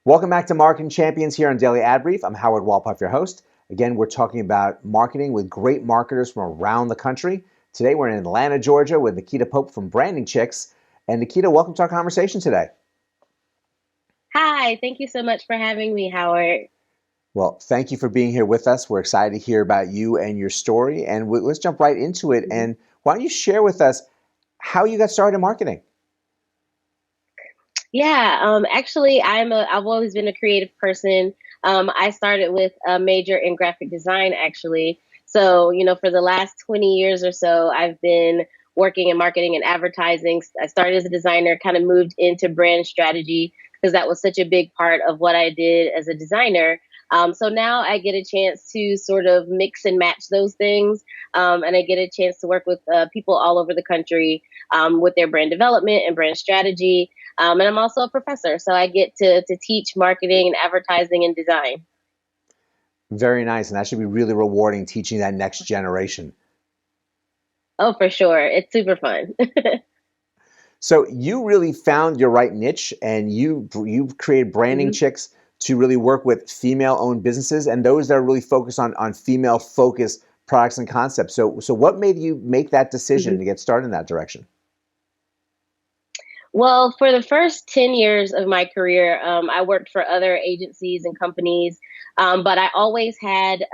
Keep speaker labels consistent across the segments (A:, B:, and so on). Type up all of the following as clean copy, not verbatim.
A: Welcome back to Marketing Champions here on Daily Ad Brief. I'm Howard Walpuff, your host. Again, we're talking about marketing with great marketers from around the country. Today, we're in Atlanta, Georgia with Nakita Pope from Branding Chicks. And Nakita, welcome to our conversation today.
B: Hi, thank you so much for having me, Howard.
A: Well, thank you for being here with us. We're excited to hear about you and your story. And let's jump right into it.
B: Mhm.
A: And why don't you share with us how you got started in marketing?
B: Yeah, actually, I've always been a creative person. I started with a major in graphic design, actually. So, for the last 20 years or so, I've been working in marketing and advertising. I started as a designer, kind of moved into brand strategy because that was such a big part of what I did as a designer. So now I get a chance to sort of mix and match those things. And I get a chance to work with people all over the country with their brand development and brand strategy. And I'm also a professor, so I get to teach marketing and advertising and design.
A: Very nice. And that should be really rewarding teaching that next generation.
B: Oh, for sure. It's super fun.
A: So you really found your right niche, and you've created Branding
B: hmm
A: Chicks to really work with female-owned businesses and those that are really focused on female-focused products and concepts. So what made you make that decision
B: hmm
A: to get started in that direction?
B: Well, for the first 10 years of my career, I worked for other agencies and companies, but I always had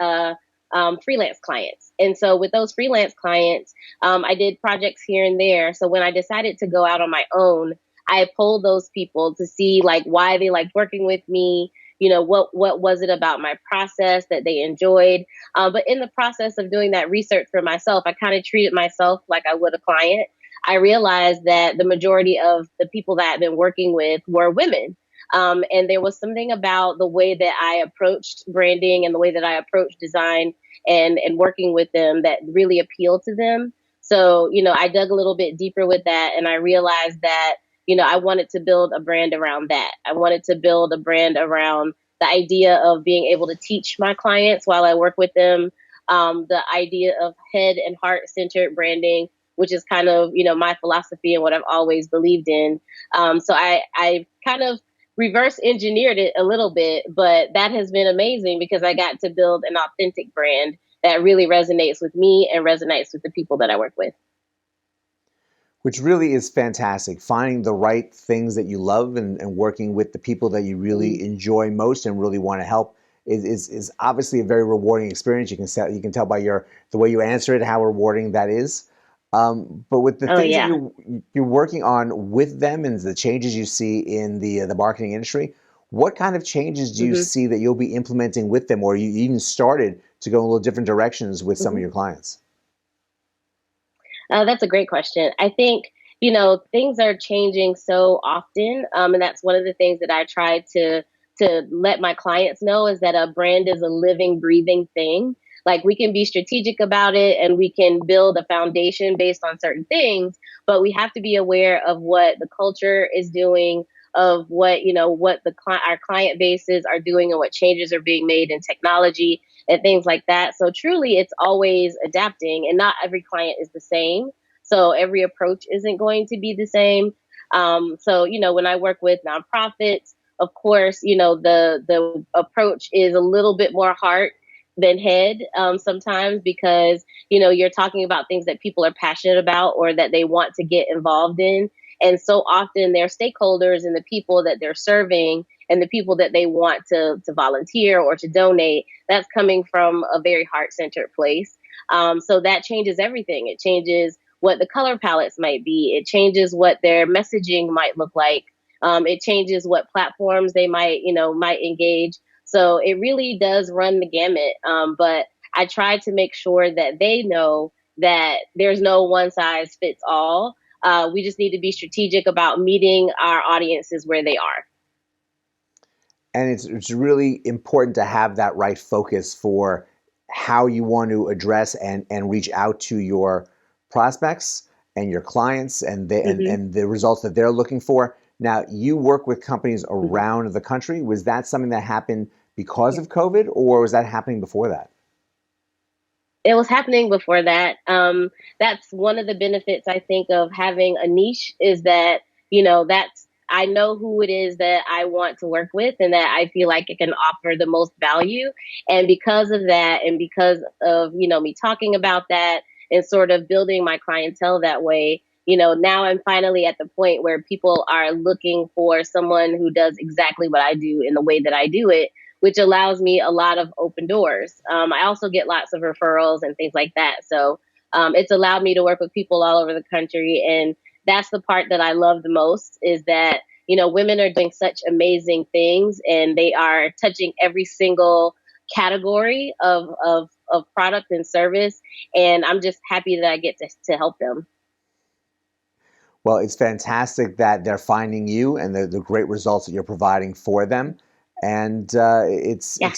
B: freelance clients. And so with those freelance clients, I did projects here and there. So when I decided to go out on my own, I polled those people to see like why they liked working with me. What was it about my process that they enjoyed? But in the process of doing that research for myself, I kind of treated myself like I would a client. I realized that the majority of the people that I've been working with were women. And there was something about the way that I approached branding and the way that I approached design and working with them that really appealed to them. So, I dug a little bit deeper with that and I realized that, I wanted to build a brand around that. I wanted to build a brand around the idea of being able to teach my clients while I work with them, the idea of head and heart centered branding, which is kind of my philosophy and what I've always believed in. So I kind of reverse engineered it a little bit, but that has been amazing because I got to build an authentic brand that really resonates with me and resonates with the people that I work with.
A: Which really is fantastic. Finding the right things that you love and working with the people that you really
B: Mhm.
A: enjoy most and really want to help is obviously a very rewarding experience. You can tell by the way you answer it how rewarding that is. But with the
B: Oh
A: things that
B: yeah.
A: you're working on with them and the changes you see in the marketing industry, what kind of changes do you
B: hmm
A: see that you'll be implementing with them, or you even started to go in a little different directions with some of
B: hmm
A: your clients?
B: That's a great question. I think, things are changing so often. And that's one of the things that I try to let my clients know is that a brand is a living, breathing thing. Like we can be strategic about it and we can build a foundation based on certain things, but we have to be aware of what the culture is doing, of what our client bases are doing and what changes are being made in technology and things like that. So truly, it's always adapting, and not every client is the same. So every approach isn't going to be the same. So when I work with nonprofits, of course, the approach is a little bit more heart than head sometimes because you're talking about things that people are passionate about or that they want to get involved in, and so often their stakeholders and the people that they're serving and the people that they want to volunteer or to donate, that's coming from a very heart centered place. So that changes everything. It changes what the color palettes might be. It changes what their messaging might look like. It changes what platforms they might engage. So it really does run the gamut. But I try to make sure that they know that there's no one size fits all. We just need to be strategic about meeting our audiences where they are.
A: And it's really important to have that right focus for how you want to address and reach out to your prospects and your clients
B: hmm
A: and the results that they're looking for. Now, you work with companies
B: hmm
A: around the country. Was that something that happened because of COVID, or was that happening before that?
B: It was happening before that. That's one of the benefits I think of having a niche is that that's I know who it is that I want to work with and that I feel like it can offer the most value. And because of that, and because of, me talking about that and sort of building my clientele that way, now I'm finally at the point where people are looking for someone who does exactly what I do in the way that I do it, which allows me a lot of open doors. I also get lots of referrals and things like that. So it's allowed me to work with people all over the country. And that's the part that I love the most, is that, women are doing such amazing things and they are touching every single category of product and service. And I'm just happy that I get to help them.
A: Well, it's fantastic that they're finding you and the great results that you're providing for them. And
B: Yeah,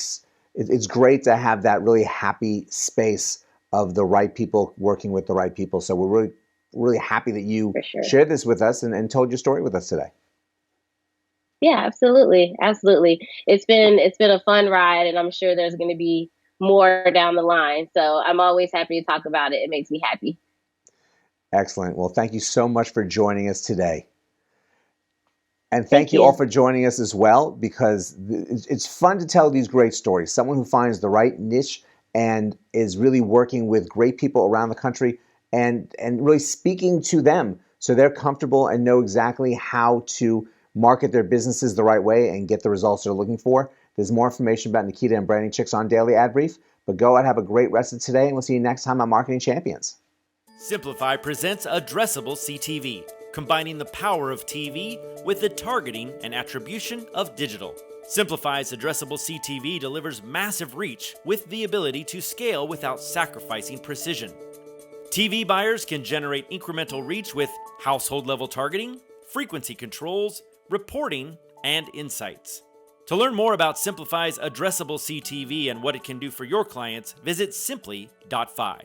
A: it's great to have that really happy space of the right people working with the right people. So we're really happy that you
B: for sure.
A: shared this with us and told your story with us today.
B: Yeah, absolutely. Absolutely. It's been a fun ride, and I'm sure there's going to be more down the line. So I'm always happy to talk about it. It makes me happy.
A: Excellent. Well, thank you so much for joining us today. And thank
B: Thank
A: you all
B: you.
A: for joining us as well, because it's fun to tell these great stories. Someone who finds the right niche and is really working with great people around the country and really speaking to them so they're comfortable and know exactly how to market their businesses the right way and get the results they're looking for. There's more information about Nakita and Branding Chicks on Daily Ad Brief, but go out, have a great rest of today, and we'll see you next time on Marketing Champions.
C: Simplify presents Addressable CTV, combining the power of TV with the targeting and attribution of digital. Simplify's Addressable CTV delivers massive reach with the ability to scale without sacrificing precision. TV buyers can generate incremental reach with household-level targeting, frequency controls, reporting, and insights. To learn more about Simplify's Addressable CTV and what it can do for your clients, visit simply.fi.